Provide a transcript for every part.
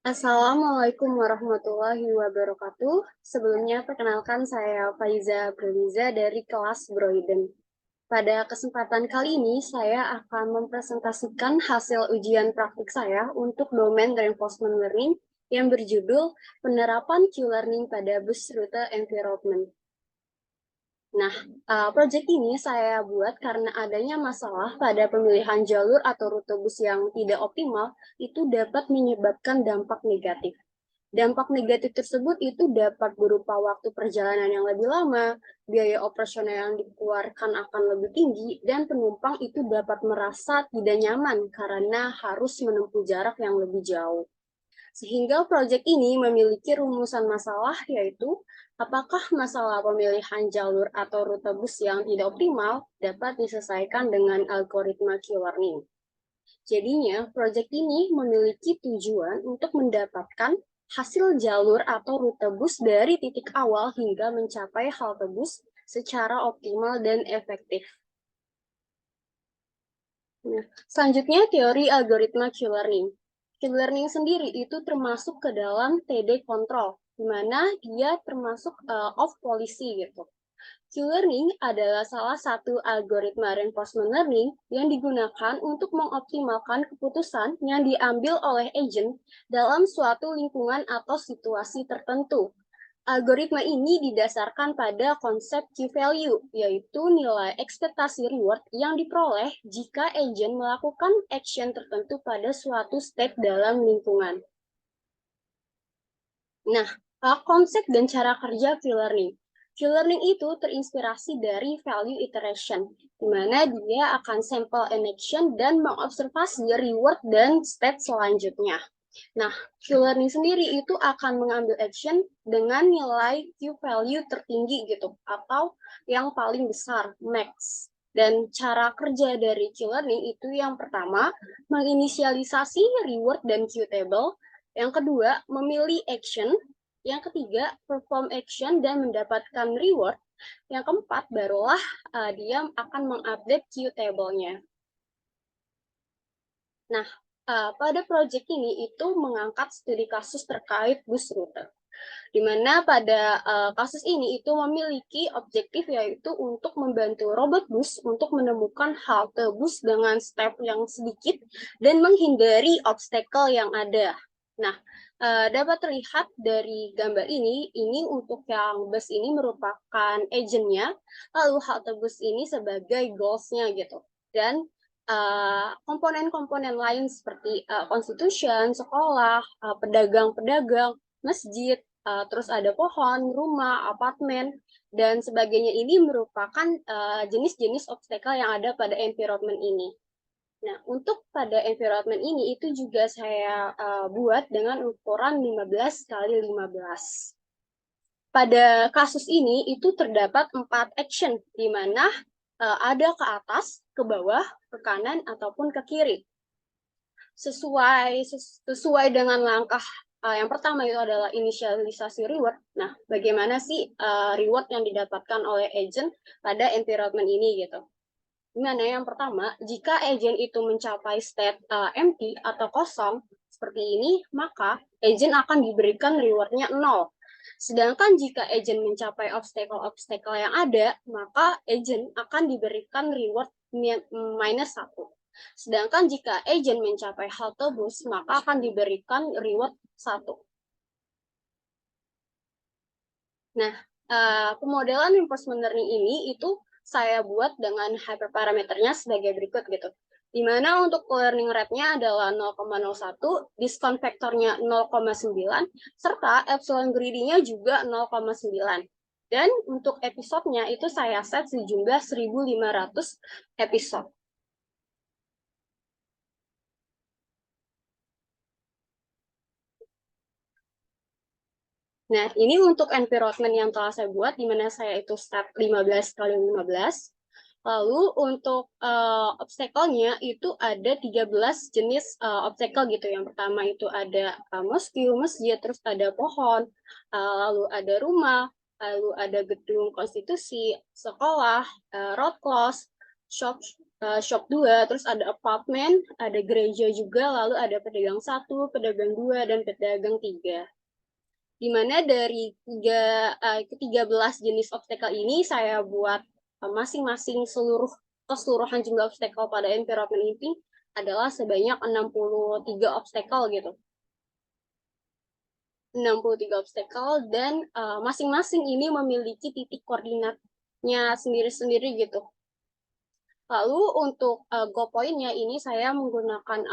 Assalamualaikum warahmatullahi wabarakatuh. Sebelumnya, perkenalkan saya Faiza Briliza dari kelas Broiden. Pada kesempatan kali ini, saya akan mempresentasikan hasil ujian praktik saya untuk domain reinforcement learning yang berjudul Penerapan Q-Learning pada Bus Rute Environment. Nah, proyek ini saya buat karena adanya masalah pada pemilihan jalur atau rute bus yang tidak optimal itu dapat menyebabkan dampak negatif. Dampak negatif tersebut itu dapat berupa waktu perjalanan yang lebih lama, biaya operasional yang dikeluarkan akan lebih tinggi, dan penumpang itu dapat merasa tidak nyaman karena harus menempuh jarak yang lebih jauh. Sehingga proyek ini memiliki rumusan masalah yaitu apakah masalah pemilihan jalur atau rute bus yang tidak optimal dapat diselesaikan dengan algoritma Q-learning. Jadinya, proyek ini memiliki tujuan untuk mendapatkan hasil jalur atau rute bus dari titik awal hingga mencapai halte bus secara optimal dan efektif. Nah, selanjutnya teori algoritma Q-learning. Q-learning sendiri itu termasuk ke dalam TD control, di mana dia termasuk off policy gitu. Q-learning adalah salah satu algoritma reinforcement learning yang digunakan untuk mengoptimalkan keputusan yang diambil oleh agent dalam suatu lingkungan atau situasi tertentu. Algoritma ini didasarkan pada konsep Q-value, yaitu nilai ekspektasi reward yang diperoleh jika agent melakukan action tertentu pada suatu state dalam lingkungan. Nah, konsep dan cara kerja Q-learning. Q-learning itu terinspirasi dari value iteration, di mana dia akan sampel an action dan mengobservasi reward dan state selanjutnya. Nah, Q-learning sendiri itu akan mengambil action dengan nilai Q-value tertinggi gitu, atau yang paling besar, max. Dan cara kerja dari Q-learning itu yang pertama, menginisialisasi reward dan Q-table. Yang kedua, memilih action. Yang ketiga, perform action dan mendapatkan reward. Yang keempat, barulah dia akan mengupdate Q-table-nya. Nah, pada proyek ini itu mengangkat studi kasus terkait bus rute, di mana pada kasus ini itu memiliki objektif yaitu untuk membantu robot bus untuk menemukan halte bus dengan step yang sedikit dan menghindari obstacle yang ada. Nah, dapat terlihat dari gambar ini untuk yang bus ini merupakan agentnya, lalu halte bus ini sebagai goals-nya gitu. Dan komponen-komponen lain seperti constitution, sekolah, pedagang-pedagang, masjid, terus ada pohon, rumah, apartemen, dan sebagainya ini merupakan jenis-jenis obstacle yang ada pada environment ini. Nah, untuk pada environment ini itu juga saya buat dengan ukuran 15 kali 15. Pada kasus ini itu terdapat 4 action, di mana ada ke atas, ke bawah, ke kanan, ataupun ke kiri. Sesuai dengan langkah yang pertama itu adalah inisialisasi reward. Nah, bagaimana sih reward yang didapatkan oleh agent pada environment ini gitu? Dimana yang pertama, jika agent itu mencapai state empty atau kosong seperti ini, maka agent akan diberikan rewardnya 0. Sedangkan jika agent mencapai obstacle-obstacle yang ada, maka agent akan diberikan reward minus 1. Sedangkan jika agent mencapai halte bus, maka akan diberikan reward 1. Nah, pemodelan reinforcement learning ini itu saya buat dengan hyperparameternya sebagai berikut gitu. Di mana untuk learning rate-nya adalah 0,01, discount factor-nya 0,9, serta epsilon greedy-nya juga 0,9. Dan untuk episode-nya itu saya set sejumlah 1.500 episode. Nah, ini untuk environment yang telah saya buat, di mana saya itu step 15 kali 15. Lalu untuk obstacle-nya itu ada 13 jenis obstacle gitu. Yang pertama itu ada mosque, masjid, terus ada pohon, lalu ada rumah, lalu ada gedung konstitusi, sekolah, road close, shop, shop 2, terus ada apartemen, ada gereja juga, lalu ada pedagang 1, pedagang 2, dan pedagang 3. Di mana dari ke-13 jenis obstacle ini saya buat masing-masing keseluruhan jumlah obstacle pada environment ini adalah sebanyak 63 obstacle gitu. 63 obstacle dan masing-masing ini memiliki titik koordinatnya sendiri-sendiri gitu. Lalu untuk goal point-nya ini saya menggunakan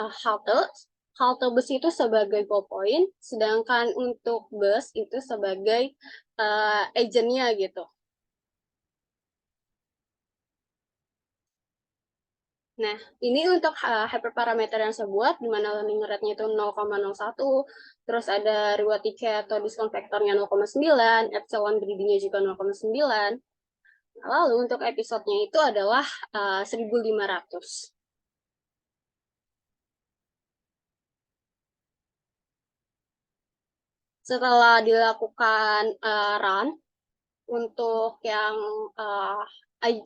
halte bus itu sebagai goal point, sedangkan untuk bus itu sebagai agentnya gitu. Nah, ini untuk hyperparameter yang saya buat, di mana learning rate-nya itu 0,01, terus ada reward ticket atau diskon faktornya 0,9, epsilon greedy-nya juga 0,9. Lalu untuk episodenya itu adalah 1.500. Setelah dilakukan run untuk yang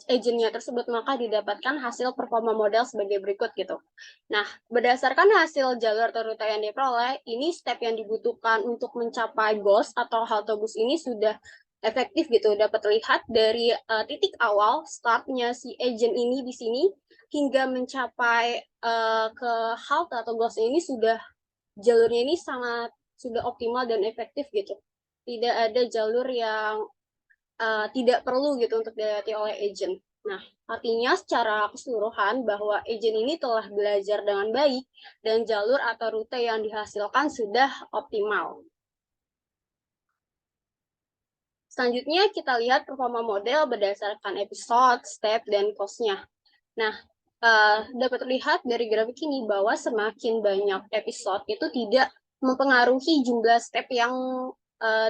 agentnya tersebut, maka didapatkan hasil performa model sebagai berikut gitu. Nah, berdasarkan hasil jalur atau rute yang diperoleh, ini step yang dibutuhkan untuk mencapai goals atau halte bus ini sudah efektif gitu. Dapat terlihat dari titik awal startnya si agent ini di sini hingga mencapai ke halte atau goals ini jalurnya ini sudah optimal dan efektif gitu. Tidak ada jalur yang tidak perlu gitu untuk dilewati oleh agent. Nah, artinya secara keseluruhan bahwa agent ini telah belajar dengan baik dan jalur atau rute yang dihasilkan sudah optimal. Selanjutnya kita lihat performa model berdasarkan episode, step, dan cost-nya. Nah, dapat terlihat dari grafik ini bahwa semakin banyak episode itu tidak mempengaruhi jumlah step yang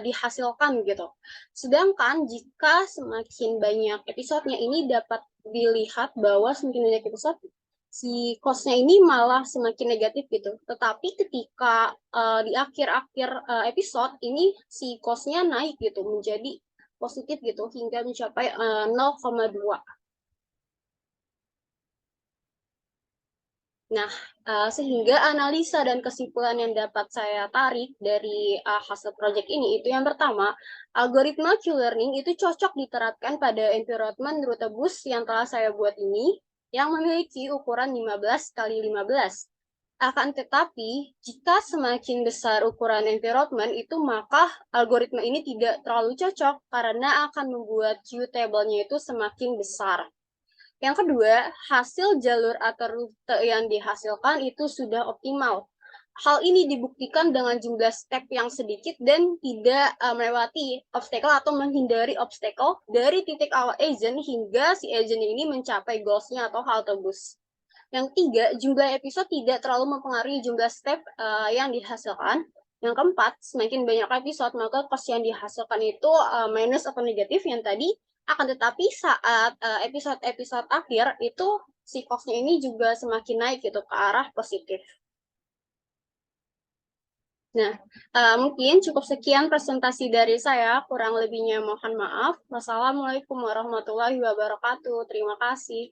dihasilkan gitu. Sedangkan jika semakin banyak episodenya ini dapat dilihat bahwa semakin banyak episode si cost-nya ini malah semakin negatif gitu. Tetapi ketika di akhir-akhir episode ini si cost-nya naik gitu menjadi positif gitu hingga mencapai 0,2. Nah, sehingga analisa dan kesimpulan yang dapat saya tarik dari hasil proyek ini itu yang pertama, algoritma Q-learning itu cocok diterapkan pada environment rute bus yang telah saya buat ini yang memiliki ukuran 15 kali 15. Akan tetapi, jika semakin besar ukuran environment itu maka algoritma ini tidak terlalu cocok karena akan membuat Q-table-nya itu semakin besar. Yang kedua, hasil jalur atau rute yang dihasilkan itu sudah optimal. Hal ini dibuktikan dengan jumlah step yang sedikit dan tidak melewati obstacle atau menghindari obstacle dari titik awal agent hingga si agent ini mencapai goals-nya atau halte bus. Yang ketiga, jumlah episode tidak terlalu mempengaruhi jumlah step yang dihasilkan. Yang keempat, semakin banyak episode, maka cost yang dihasilkan itu minus atau negatif yang tadi. Akan tetapi saat episode-episode akhir, itu si cost-nya ini juga semakin naik gitu ke arah positif. Nah, mungkin cukup sekian presentasi dari saya. Kurang lebihnya mohon maaf. Wassalamualaikum warahmatullahi wabarakatuh. Terima kasih.